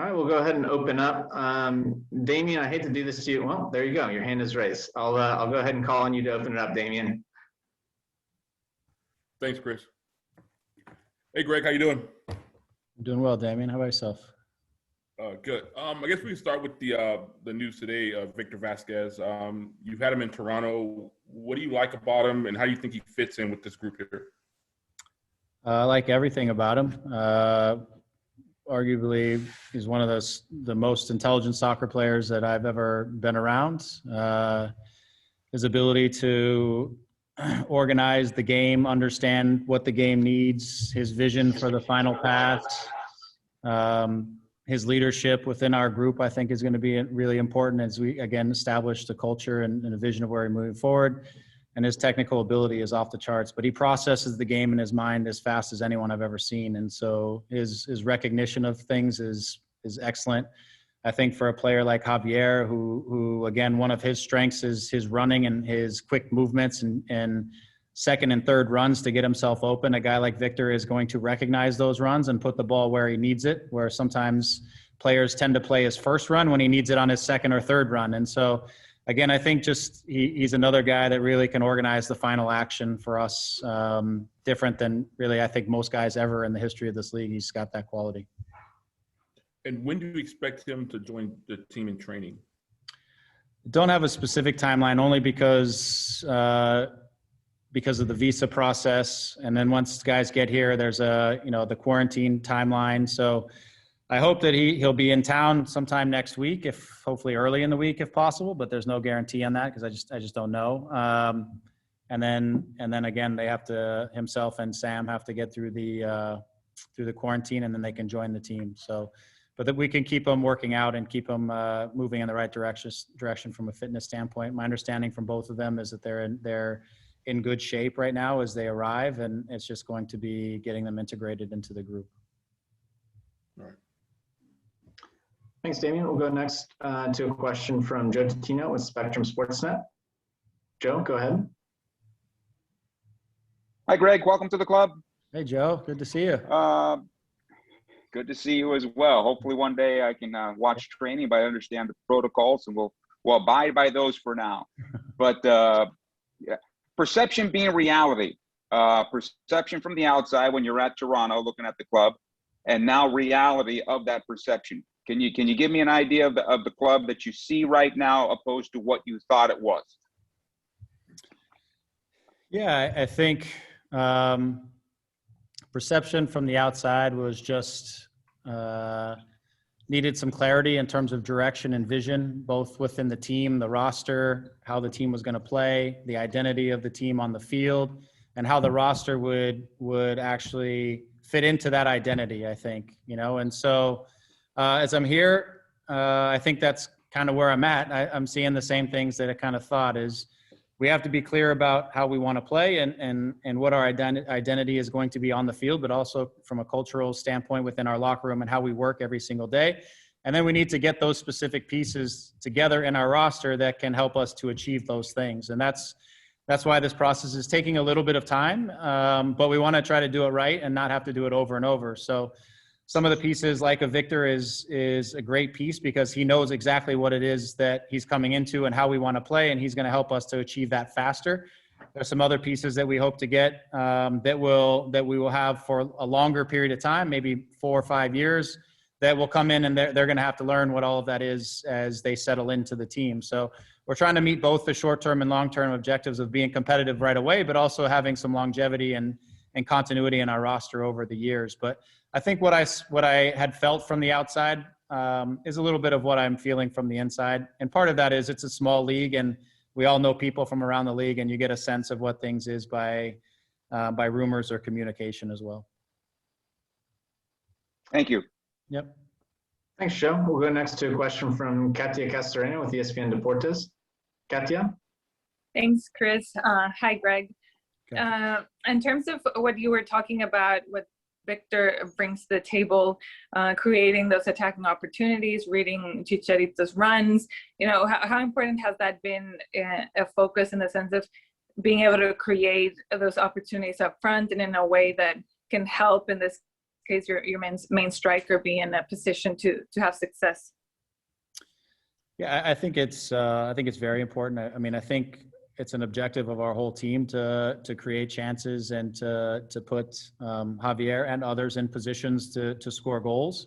All right, we'll go ahead and open up. Damien, I hate to do this to you. Well, there you go. Your hand is raised. I'll go ahead and call on you to open it up, Damien. Thanks, Chris. Hey, Greg, how you doing? I'm doing well, Damien. How about yourself? Good. I guess we can start with the news today of Victor Vasquez. You've had him in Toronto. What do you like about him, and how do you think he fits in with this group here? I like everything about him. Arguably, he's one of the most intelligent soccer players that I've ever been around. His ability to organize the game, understand what the game needs, his vision for the final pass, his leadership within our group, I think is going to be really important as we, again, establish the culture and a vision of where we're moving forward. And his technical ability is off the charts, but he processes the game in his mind as fast as anyone I've ever seen. And so his recognition of things is excellent. I think for a player like Javier, who again, one of his strengths is his running and his quick movements and second and third runs to get himself open. A guy like Victor is going to recognize those runs and put the ball where he needs it, where sometimes players tend to play his first run when he needs it on his second or third run. And so, again, I think just he's another guy that really can organize the final action for us, different than really I think most guys ever in the history of this league. He's got that quality. And when do you expect him to join the team in training? Don't have a specific timeline, only because of the visa process. And then once guys get here, there's the quarantine timeline. So I hope that he'll be in town sometime next week, if hopefully early in the week if possible, but there's no guarantee on that because I just don't know. And then again, they have to, himself and Sam have to get through the quarantine, and then they can join the team. So, but that we can keep them working out and keep them moving in the right direction from a fitness standpoint. My understanding from both of them is that they're in good shape right now as they arrive, and it's just going to be getting them integrated into the group. All right. Thanks, Damien. We'll go next to a question from Joe Titino with Spectrum Sportsnet. Joe, go ahead. Hi, Greg. Welcome to the club. Hey, Joe. Good to see you. Good to see you as well. Hopefully one day I can watch training, but I understand the protocols, and we'll abide by those for now. But yeah, perception being reality. Perception from the outside when you're at Toronto looking at the club, and now reality of that perception. Can you give me an idea of the club that you see right now opposed to what you thought it was? Yeah, I think perception from the outside was just needed some clarity in terms of direction and vision, both within the team, the roster, how the team was going to play, the identity of the team on the field, and how the roster would actually fit into that identity, I think, and so as I'm here, I think that's kind of where I'm at. I'm seeing the same things that I kind of thought is we have to be clear about how we want to play and what our identity is going to be on the field, but also from a cultural standpoint within our locker room and how we work every single day. And then we need to get those specific pieces together in our roster that can help us to achieve those things. And that's why this process is taking a little bit of time, but we want to try to do it right and not have to do it over and over. So some of the pieces like a Victor is a great piece because he knows exactly what it is that he's coming into and how we want to play, and he's going to help us to achieve that faster. There's some other pieces that we hope to get that we will have for a longer period of time, maybe 4 or 5 years, that will come in and they're going to have to learn what all of that is as they settle into the team. So we're trying to meet both the short-term and long-term objectives of being competitive right away, but also having some longevity and continuity in our roster over the years. But I think what I had felt from the outside is a little bit of what I'm feeling from the inside. And part of that is it's a small league and we all know people from around the league, and you get a sense of what things is by rumors or communication as well. Thank you. Yep. Thanks, Joe. We'll go next to a question from Katia Castorena with ESPN Deportes. Katia? Thanks, Chris. Hi, Greg. Okay. In terms of what you were talking about, what Victor brings to the table, creating those attacking opportunities, reading Chicharito's runs, how important has that been a focus in the sense of being able to create those opportunities up front and in a way that can help in this case your main striker be in a position to have success? Yeah, I think it's very important. I mean, I think it's an objective of our whole team to create chances and to put Javier and others in positions to score goals.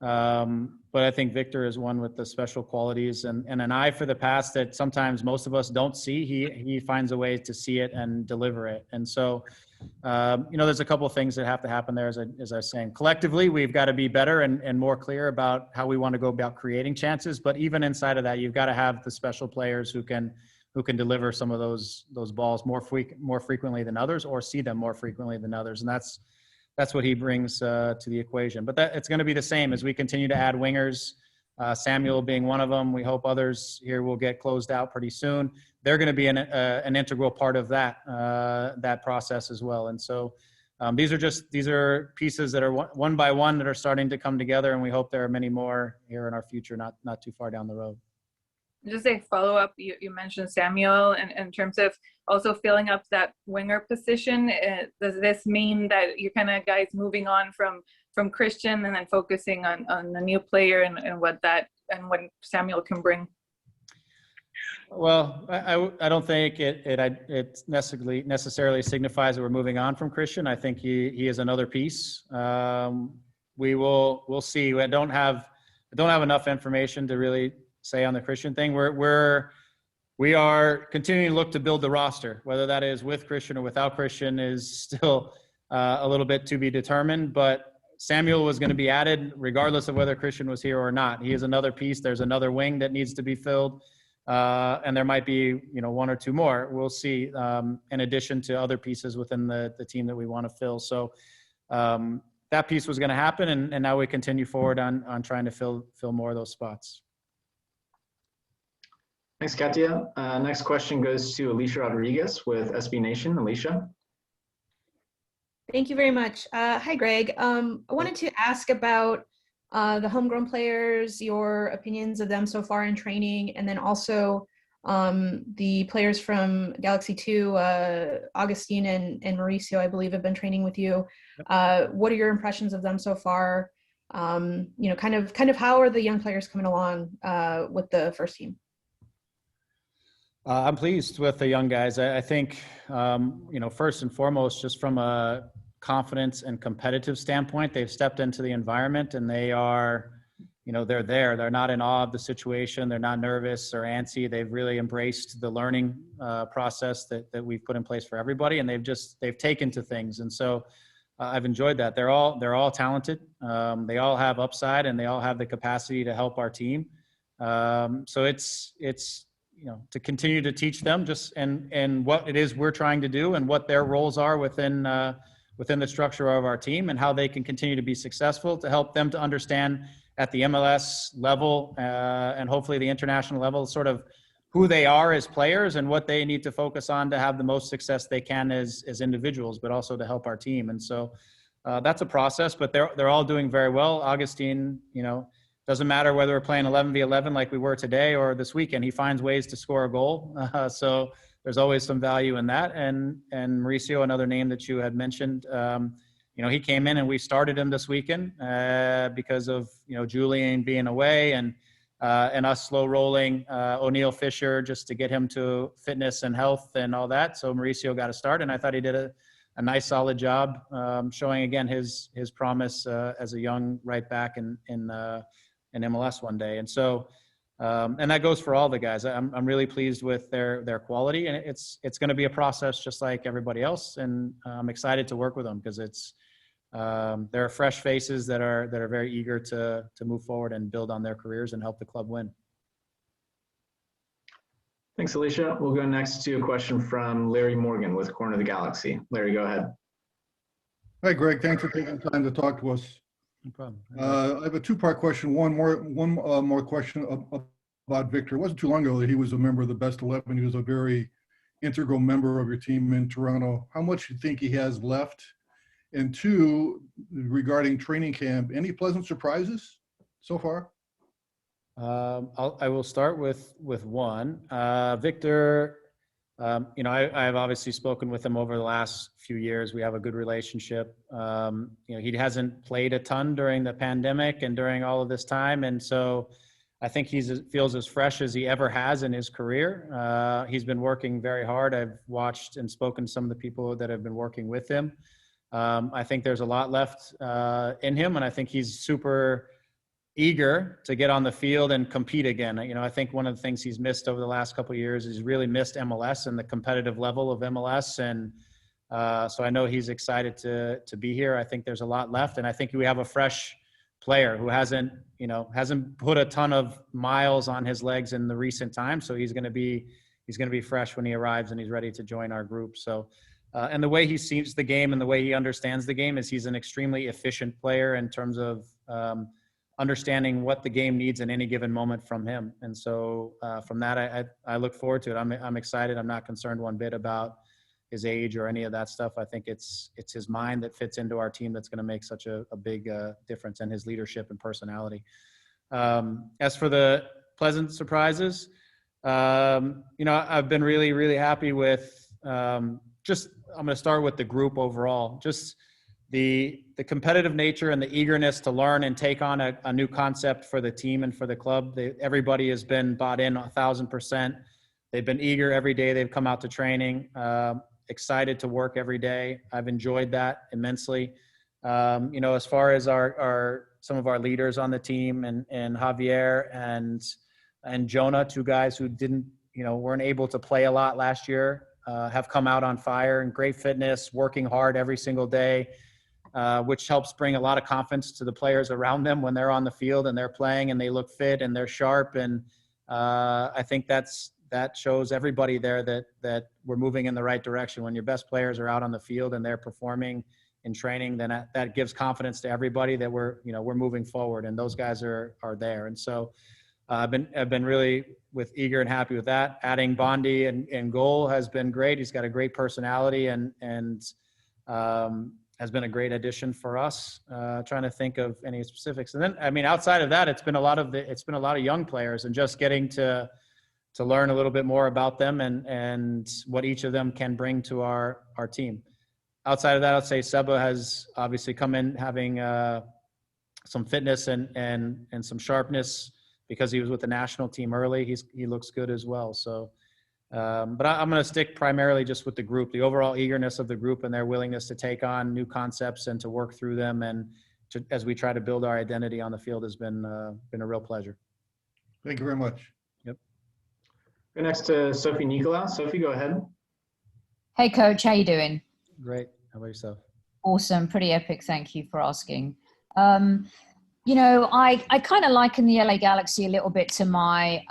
But I think Victor is one with the special qualities and an eye for the pass that sometimes most of us don't see. He finds a way to see it and deliver it. And so, there's a couple of things that have to happen there. As I was saying, collectively, we've got to be better and more clear about how we want to go about creating chances. But even inside of that, you've got to have the special players who can deliver some of those balls more frequently than others, or see them more frequently than others. And that's what he brings to the equation. But it's going to be the same as we continue to add wingers, Samuel being one of them. We hope others here will get closed out pretty soon. They're going to be an integral part of that process as well. And so these are pieces that are one by one that are starting to come together, and we hope there are many more here in our future, not too far down the road. Just a follow-up, you mentioned Samuel, and in terms of also filling up that winger position, does this mean that you're kind of guys moving on from Christian and then focusing on the new player and what Samuel can bring? Well, I don't think it necessarily signifies that we're moving on from Christian. I think he is another piece. We'll see. I don't have enough information to really say on the Christian thing. We are continuing to look to build the roster. Whether that is with Christian or without Christian is still a little bit to be determined, but Samuel was going to be added regardless of whether Christian was here or not. He is another piece. There's another wing that needs to be filled, and there might be one or two more. We'll see, in addition to other pieces within the team that we want to fill. So that piece was going to happen, and now we continue forward on trying to fill more of those spots. Thanks, Katia. Next question goes to Alicia Rodriguez with SB Nation. Alicia. Thank you very much. Hi, Greg. I wanted to ask about the homegrown players, your opinions of them so far in training, and then also the players from Galaxy 2, Augustine and Mauricio, I believe, have been training with you. What are your impressions of them so far? Kind of how are the young players coming along with the first team? I'm pleased with the young guys. I think, first and foremost, just from a confidence and competitive standpoint, they've stepped into the environment and they are, they're there. They're not in awe of the situation. They're not nervous or antsy. They've really embraced the learning process that we've put in place for everybody, and they've taken to things. And so I've enjoyed that. They're all talented. They all have upside, and they all have the capacity to help our team. So it's to continue to teach them and what it is we're trying to do and what their roles are within the structure of our team and how they can continue to be successful, to help them to understand at the MLS level and hopefully the international level, sort of who they are as players and what they need to focus on to have the most success they can as individuals, but also to help our team. And so that's a process, but they're all doing very well. Augustine, doesn't matter whether we're playing 11v11 like we were today or this weekend, he finds ways to score a goal. So there's always some value in that. And Mauricio, another name that you had mentioned, he came in and we started him this weekend because of, Julian being away and us slow rolling O'Neal Fisher just to get him to fitness and health and all that. So Mauricio got a start, and I thought he did a nice, solid job showing again his promise as a young right back in MLS one day. And so, and that goes for all the guys. I'm really pleased with their quality, and it's going to be a process just like everybody else. And I'm excited to work with them because there are fresh faces that are very eager to move forward and build on their careers and help the club win. Thanks, Alicia. We'll go next to a question from Larry Morgan with Corner of the Galaxy. Larry, go ahead. Hi, Greg. Thanks for taking the time to talk to us. No problem. I have a two-part question. One more question about Victor. It wasn't too long ago that he was a member of the Best 11. He was a very integral member of your team in Toronto. How much do you think he has left? And two, regarding training camp, any pleasant surprises so far? I will start with one. Victor I've obviously spoken with him over the last few years. We have a good relationship. He hasn't played a ton during the pandemic and during all of this time. And so I think he feels as fresh as he ever has in his career. He's been working very hard. I've watched and spoken to some of the people that have been working with him. I think there's a lot left in him, and I think he's super eager to get on the field and compete again. I think one of the things he's missed over the last couple of years is he's really missed MLS and the competitive level of MLS. And so I know he's excited to be here. I think there's a lot left. And I think we have a fresh player who hasn't put a ton of miles on his legs in the recent time. So he's going to be fresh when he arrives and he's ready to join our group. So, and the way he sees the game and the way he understands the game is he's an extremely efficient player in terms of, understanding what the game needs in any given moment from him. And so from that, I look forward to it. I'm excited. I'm not concerned one bit about his age or any of that stuff. I think it's his mind that fits into our team that's going to make such a big difference, and his leadership and personality. As for the pleasant surprises, I've been really, really happy with I'm going to start with the group overall. Just the competitive nature and the eagerness to learn and take on a new concept for the team and for the club. Everybody has been bought in 1,000%. They've been eager every day. They've come out to training, excited to work every day. I've enjoyed that immensely. As far as some of our leaders on the team and Javier and Jonah, two guys who weren't able to play a lot last year, have come out on fire and great fitness, working hard every single day. Which helps bring a lot of confidence to the players around them when they're on the field and they're playing and they look fit and they're sharp. And I think that shows everybody there that we're moving in the right direction. When your best players are out on the field and they're performing in training, then that gives confidence to everybody that we're moving forward, and those guys are there. And so I've been really eager and happy with that. Adding Bondi in goal has been great. He's got a great personality and has been a great addition for us. Trying to think of any specifics. And then, outside of that, it's been a lot of young players, and just getting to learn a little bit more about them and what each of them can bring to our team. Outside of that, I'd say Seba has obviously come in having some fitness and some sharpness because he was with the national team early. He looks good as well. So. But I'm going to stick primarily just with the group, the overall eagerness of the group and their willingness to take on new concepts and to work through them, and as we try to build our identity on the field has been a real pleasure. Thank you very much. Yep. Go next to Sophie Nicolau. Sophie, go ahead. Hey, Coach. How you doing? Great. How about yourself? Awesome. Pretty epic. Thank you for asking. I kind of liken the LA Galaxy a little bit to my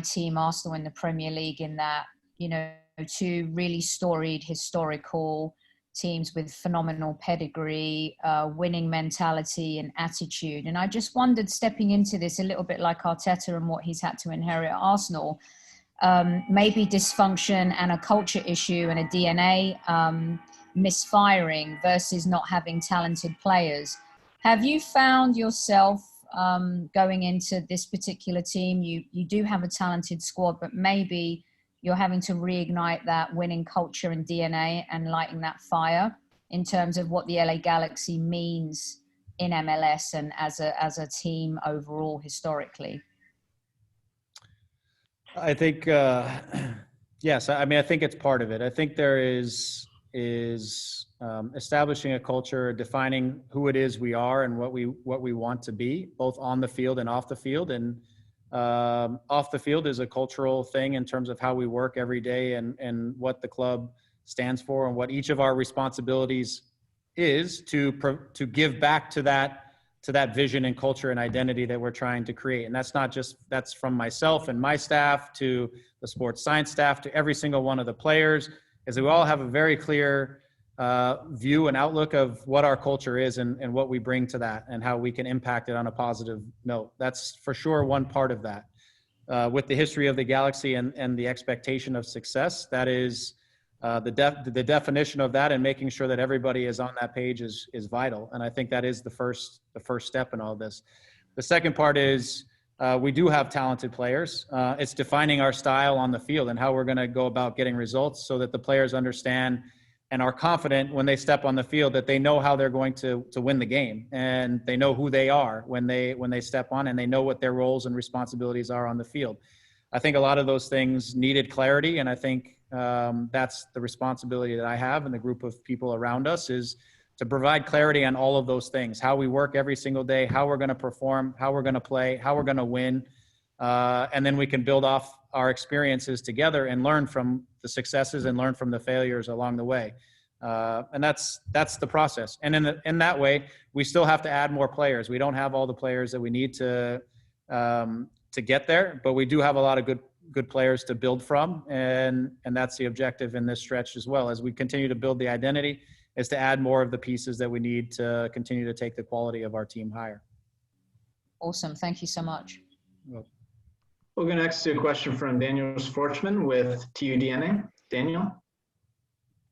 team, Arsenal, in the Premier League, in that, two really storied, historical teams with phenomenal pedigree, winning mentality and attitude. And I just wondered, stepping into this a little bit like Arteta and what he's had to inherit at Arsenal, maybe dysfunction and a culture issue and a DNA misfiring versus not having talented players. Have you found yourself going into this particular team, you do have a talented squad, but maybe you're having to reignite that winning culture and DNA and lighting that fire in terms of what the LA Galaxy means in MLS and as a team overall historically? I think yes. I think it's part of it. I think there is establishing a culture, defining who it is we are and what we want to be, both on the field and off the field. And off the field is a cultural thing in terms of how we work every day and what the club stands for and what each of our responsibilities is to give back to that vision and culture and identity that we're trying to create. And that's from myself and my staff to the sports science staff to every single one of the players, is that we all have a very clear view and outlook of what our culture is and what we bring to that and how we can impact it on a positive note. That's for sure one part of that. With the history of the Galaxy and the expectation of success, that is the definition of that, and making sure that everybody is on that page is vital. And I think that is the first step in all this. The second part is we do have talented players. It's defining our style on the field and how we're going to go about getting results so that the players understand and are confident when they step on the field that they know how they're going to win the game, and they know who they are when they step on, and they know what their roles and responsibilities are on the field. I think a lot of those things needed clarity, and I think that's the responsibility that I have and the group of people around us is to provide clarity on all of those things, how we work every single day, how we're going to perform, how we're going to play, how we're going to win. And then we can build off our experiences together and learn from the successes and learn from the failures along the way. And that's the process. And in that way, we still have to add more players. We don't have all the players that we need to get there, but we do have a lot of good players to build from. And that's the objective in this stretch as well. As we continue to build the identity, is to add more of the pieces that we need to continue to take the quality of our team higher. Awesome. Thank you so much. We'll go next to a question from Daniel Sportsman with TUDNA. Daniel?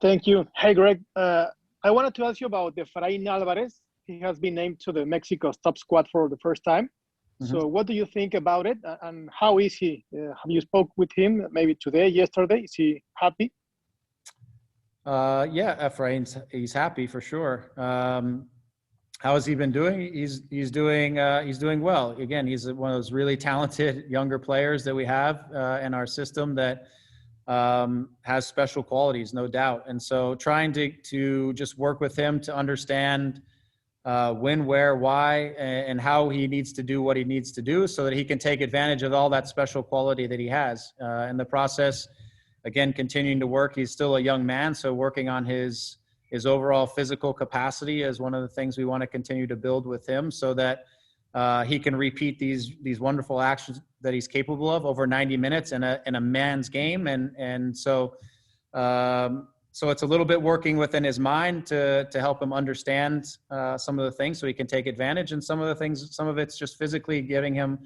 Thank you. Hey, Greg. I wanted to ask you about Efrain Alvarez. He has been named to the Mexico's top squad for the first time. Mm-hmm. So what do you think about it? And how is he? Have you spoke with him maybe today, yesterday? Is he happy? Yeah, Efrain's he's happy for sure. How has he been doing? He's doing well. Again, he's one of those really talented younger players that we have in our system that has special qualities, no doubt. And so trying to just work with him to understand when, where, why, and how he needs to do what he needs to do so that he can take advantage of all that special quality that he has. In the process, again, continuing to work. He's still a young man, so working on his overall physical capacity is one of the things we want to continue to build with him so that he can repeat these wonderful actions that he's capable of over 90 minutes in a man's game. And so it's a little bit working within his mind to help him understand some of the things so he can take advantage, and some of it's just physically getting him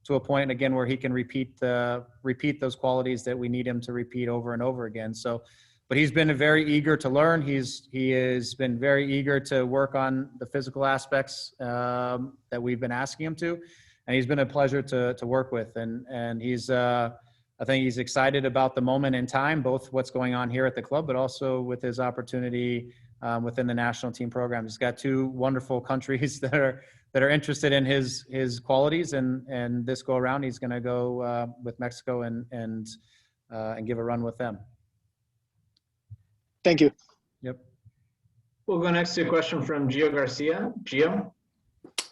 to a point again where he can repeat those qualities that we need him to repeat over and over again. So, but he's been very eager to learn. He has been very eager to work on the physical aspects that we've been asking him to, and he's been a pleasure to work with. And he's I think he's excited about the moment in time, both what's going on here at the club, but also with his opportunity within the national team program. He's got two wonderful countries that are interested in his qualities, and this go around he's going to go with Mexico and give a run with them. Thank you. Yep. We'll go next to a question from Gio Garcia. Gio?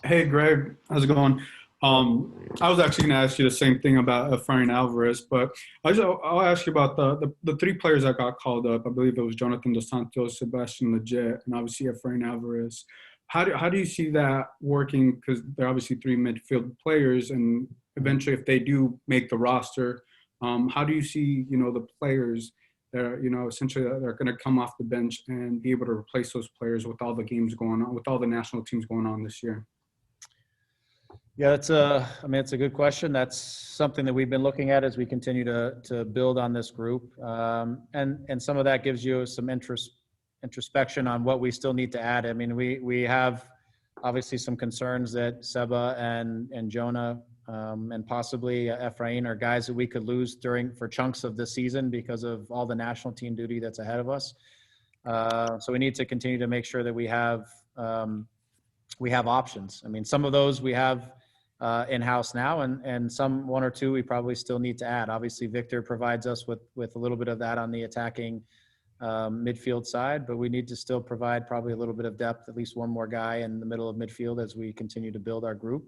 Hey, Greg. How's it going? I was actually going to ask you the same thing about Efrain Alvarez, but I'll ask you about the three players that got called up. I believe it was Jonathan Dos Santos, Sebastian Lletget, and obviously Efrain Alvarez. How do you see that working? Because they're obviously three midfield players, and eventually, if they do make the roster, how do you see the players that are, essentially they're going to come off the bench and be able to replace those players with all the games going on, with all the national teams going on this year? Yeah, it's a good question. That's something that we've been looking at as we continue to build on this group, and some of that gives you some introspection on what we still need to add. I mean, we have obviously some concerns that Seba and Jonah and possibly Efrain are guys that we could lose for chunks of the season because of all the national team duty that's ahead of us. So we need to continue to make sure that we have options. I mean, some of those we have in-house now, and some one or two we probably still need to add. Obviously, Victor provides us with a little bit of that on the attacking midfield side, but we need to still provide probably a little bit of depth, at least one more guy in the middle of midfield as we continue to build our group.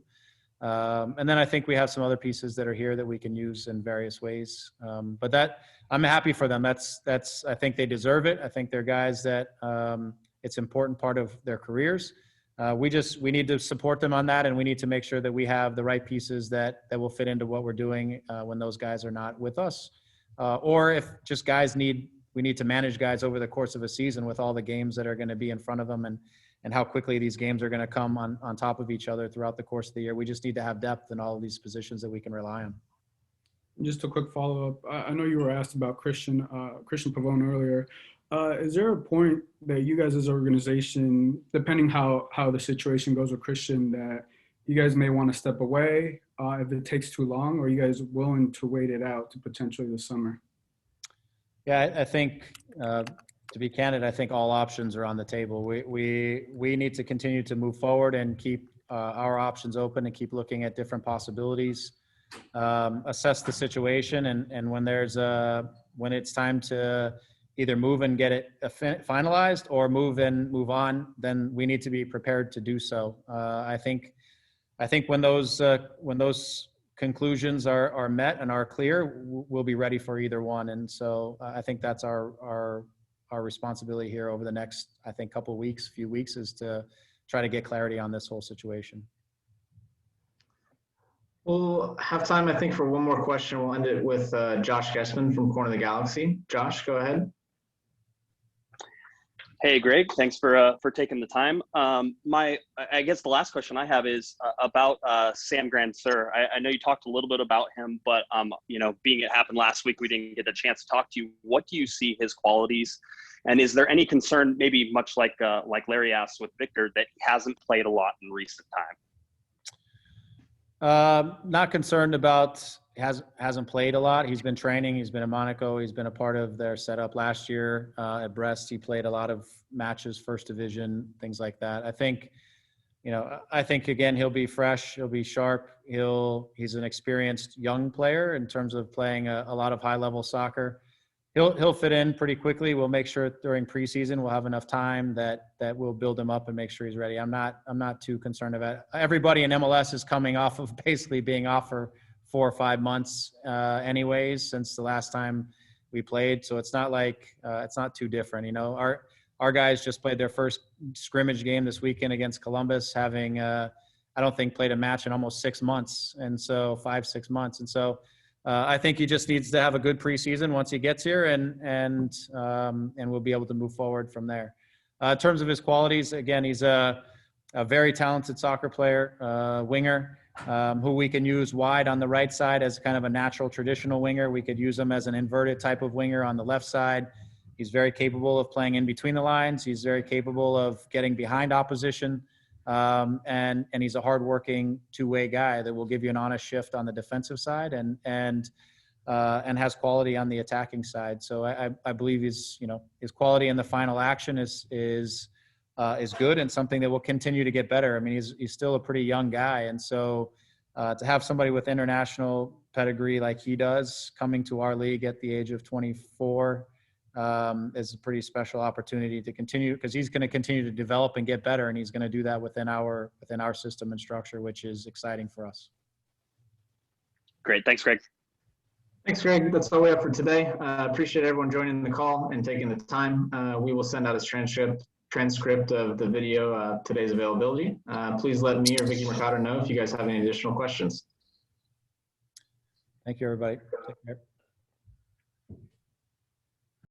And then I think we have some other pieces that are here that we can use in various ways. But that I'm happy for them. That's I think they deserve it. I think they're guys that it's an important part of their careers. We need to support them on that, and we need to make sure that we have the right pieces that will fit into what we're doing when those guys are not with us. Or if just we need to manage guys over the course of a season with all the games that are going to be in front of them and how quickly these games are going to come on top of each other throughout the course of the year. We just need to have depth in all of these positions that we can rely on. Just a quick follow-up. I know you were asked about Christian Pavone earlier. Is there a point that you guys as an organization, depending how the situation goes with Christian, that you guys may want to step away if it takes too long, or are you guys willing to wait it out to potentially the summer? Yeah, I think, to be candid, I think all options are on the table. We need to continue to move forward and keep our options open and keep looking at different possibilities, assess the situation, and when it's time to either move and get it finalized or move and move on, then we need to be prepared to do so. I think when those conclusions are met and are clear, we'll be ready for either one. And so I think that's our responsibility here over the next, I think, few weeks, is to try to get clarity on this whole situation. We'll have time, I think, for one more question. We'll end it with Josh Gessman from Corner of the Galaxy. Josh, go ahead. Hey, Greg, thanks for taking the time. I guess the last question I have is about Sam Grandsir. I know you talked a little bit about him, but you know, being it happened last week, we didn't get a chance to talk to you. What do you see his qualities? And is there any concern, maybe much like Larry asked with Victor, that he hasn't played a lot in recent time? Not concerned about hasn't played a lot. He's been training. He's been in Monaco. He's been a part of their setup last year at Brest. He played a lot of matches, first division, things like that. I think again, he'll be fresh. He'll be sharp. He's an experienced young player in terms of playing a lot of high level soccer. He'll fit in pretty quickly. We'll make sure during preseason we'll have enough time that we'll build him up and make sure he's ready. I'm not too concerned about it. Everybody in MLS is coming off of basically being off for 4 or 5 months anyways since the last time we played. So it's not like it's not too different. You know, our guys just played their first scrimmage game this weekend against Columbus, having I don't think played a match in almost 6 months, and so 5-6 months. And so I think he just needs to have a good preseason once he gets here, and we'll be able to move forward from there. In terms of his qualities, again, he's a very talented soccer player, winger, who we can use wide on the right side as kind of a natural traditional winger. We could use him as an inverted type of winger on the left side. He's very capable of playing in between the lines. He's very capable of getting behind opposition. And he's a hardworking two-way guy that will give you an honest shift on the defensive side and has quality on the attacking side. So I believe his quality in the final action is good, and something that will continue to get better. I mean, he's still a pretty young guy. And so to have somebody with international pedigree like he does coming to our league at the age of 24 is a pretty special opportunity to continue, because he's going to continue to develop and get better, and he's going to do that within our system and structure, which is exciting for us. Great. Thanks, Greg. Thanks, Greg. That's all we have for today. Appreciate everyone joining the call and taking the time. We will send out a transcript of the video, today's availability. Please let me or Vicky Mercado know if you guys have any additional questions. Thank you, everybody. Take care.